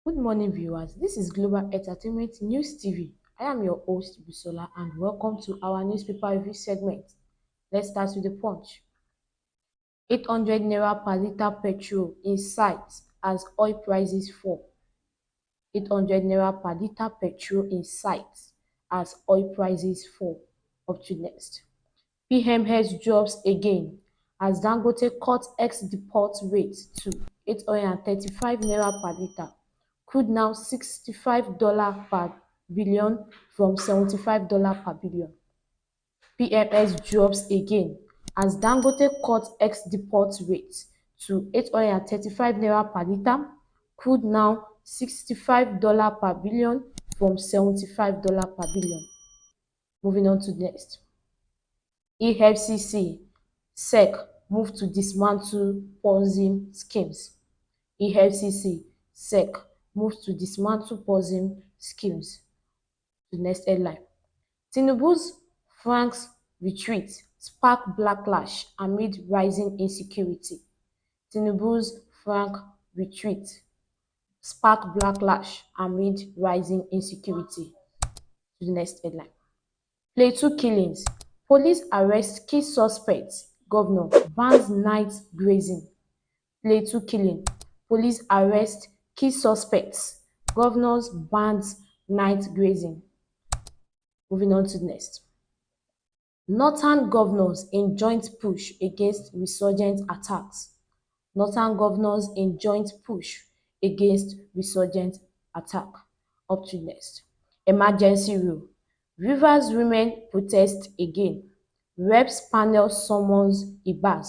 Good morning, viewers. This is Global Entertainment News TV. I am your host, Bisola, and welcome to our newspaper review segment. Let's start with the punch. 800 naira per litre petrol in sight as oil prices fall. 800 naira per litre petrol in sight as oil prices fall. Up to next. PMS drops again as Dangote cuts ex-deport rate to 835 naira per litre. Crude now $65 per billion from $75 per billion. PMS drops again as Dangote cuts ex-deport rate to 835 naira per litre. Crude now $65 per billion from $75 per billion. Moving on to the next. EFCC SEC move to dismantle Ponzi schemes. EFCC SEC moves to dismantle Ponzi schemes. The next headline. Tinubu's francs retreat spark backlash amid rising insecurity. Tinubu's franc retreat spark backlash amid rising insecurity. To the next headline. Plateau killings. Police arrest key suspects. Governor bans night grazing. Plateau killing. Police arrest key suspects. Governors bans night grazing. Moving on to the next. Northern governors in joint push against resurgent attacks. Northern governors in joint push against resurgent attack. Up to next. Emergency rule. Rivers women protest again. Reps panel summons Ibas.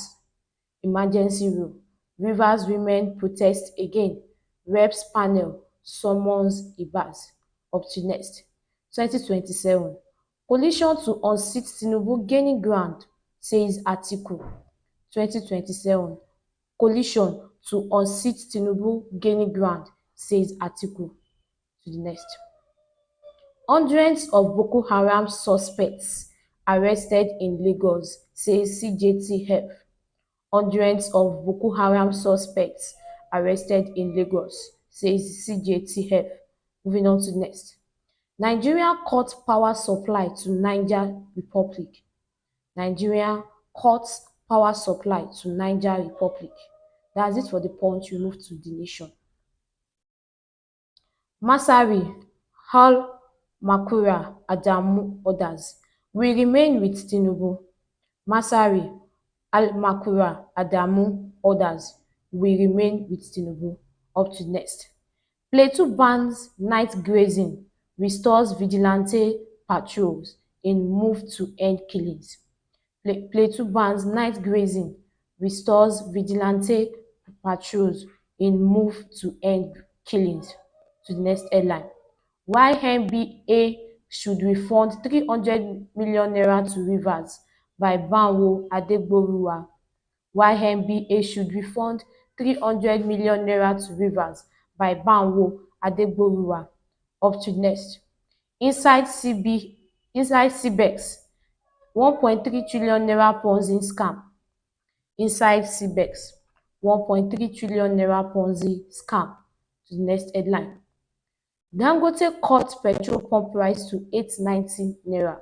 Emergency rule. Rivers women protest again. Reps panel summons Ibas. Up to next. 2027. Coalition to unseat Tinubu gaining ground, says Atiku. 2027. Coalition to unseat Tinubu gaining ground, says Atiku. To the next. Hundreds of Boko Haram suspects arrested in Lagos, says CJTF. Hundreds of Boko Haram suspects arrested in Lagos, says CJTF. Moving on to the next. Nigeria cut power supply to Niger Republic. Nigeria cuts power supply to Niger Republic. That's it for the punch. We move to the nation. Masari, Hal Makura, Adamu, others. We remain with Tinubu. Masari, Al Makura, Adamu, others. We remain with Tinubu. Up to next. Plateau bans night grazing, restores vigilante patrols in move to end killings. Plateau bans night grazing, restores vigilante patrols in move to end killings. To the next headline. Why NBA should refund 300 million naira to Rivers by Banwo Adegboruwa. Why NBA should refund 300 million naira to Rivers by Banwo Adegboruwa. Up to next. Inside CBEX, 1.3 trillion naira Ponzi scam. Inside CBEX, 1.3 trillion naira Ponzi scam. To the next headline. Dangote cut petrol pump price to 890 naira.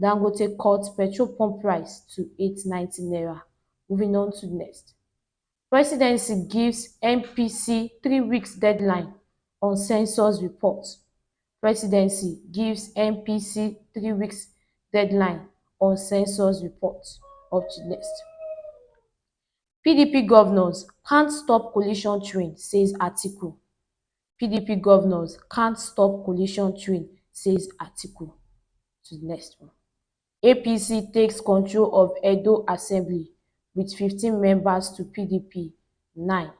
Dangote cut petrol pump price to 890 naira. Moving on to the next. Presidency gives MPC 3 weeks deadline on census report. Presidency gives MPC 3 weeks deadline on census report. Up to next. PDP governors can't stop coalition train, says Atiku. PDP governors can't stop coalition train, says Atiku. To the next one. APC takes control of Edo Assembly with 15 members to PDP 9.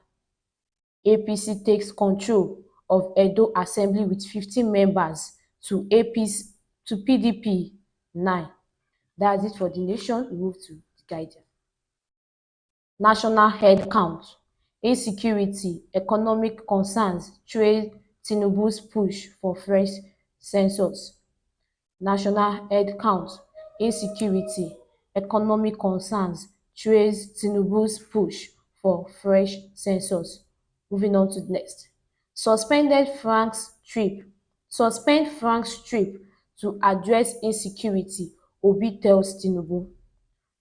APC takes control of Edo Assembly with 15 members to PDP 9. That's it for the nation. We move to the Guardian. National head count. Insecurity, economic concerns trail Tinubu's push for fresh census. National head count. Insecurity, economic concerns trails Tinubu's push for fresh census. Moving on to the next. Suspended Frank's trip. Suspend Frank's trip to address insecurity, Obi tells Tinubu.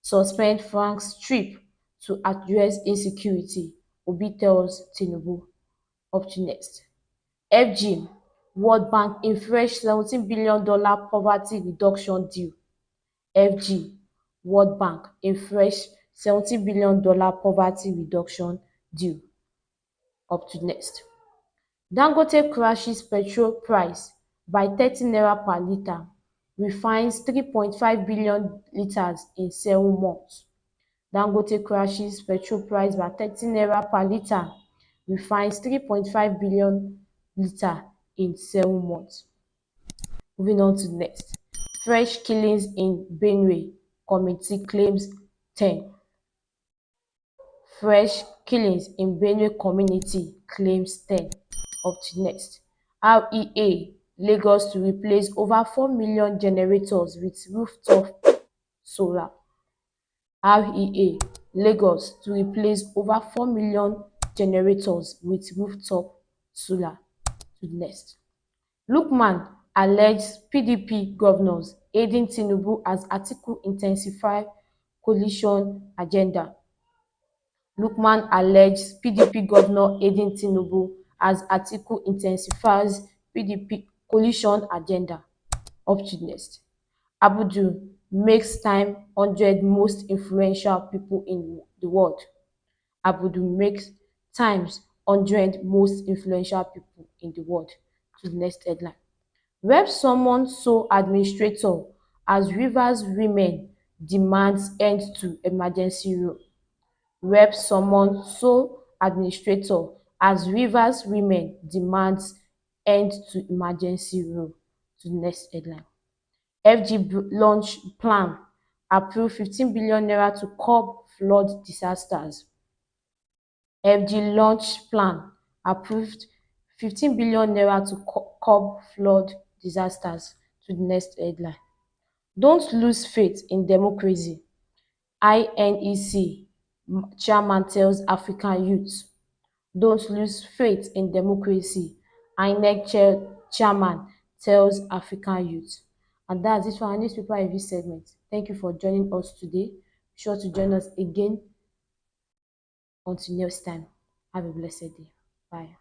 Suspend Frank's trip to address insecurity, Obi tells Tinubu. Up to next. FG, World Bank in fresh $17 billion poverty reduction deal. FG, World Bank in fresh $17 billion poverty reduction deal. Up to next. Dangote crashes petrol price by 30 naira per litre, refines 3.5 billion litres in 7 months. Dangote crashes petrol price by 30 naira per litre, refines 3.5 billion litre in 7 months. Moving on to next. Fresh killings in Benue, committee claims 10. Fresh killings in Benue community claims 10. Up to next. REA Lagos to replace over 4 million generators with rooftop solar. REA Lagos to replace over 4 million generators with rooftop solar. To the next. Lookman alleges PDP governors aiding Tinubu as Atiku intensify coalition agenda. Lookman alleges PDP governor aiding Tinubu as Atiku intensifies PDP coalition agenda. Up to next. Abudu makes time 100 most influential people in the world. Abudu makes times 100 most influential people in the world. To the next headline. Rep summon sole administrator as Rivers women demands end to emergency rule. Rep summon sole administrator as Rivers women demands end to emergency rule. To the next headline. FG launch plan, approve 15 billion naira to curb flood disasters. FG launch plan, approved 15 billion naira to curb flood disasters. To the next headline. Don't lose faith in democracy. INEC chairman tells African youth. Don't lose faith in democracy. INEC chairman tells African youth. And that's it for our newspaper review segment. Thank you for joining us today. Be sure to join us again until next time. Have a blessed day. Bye.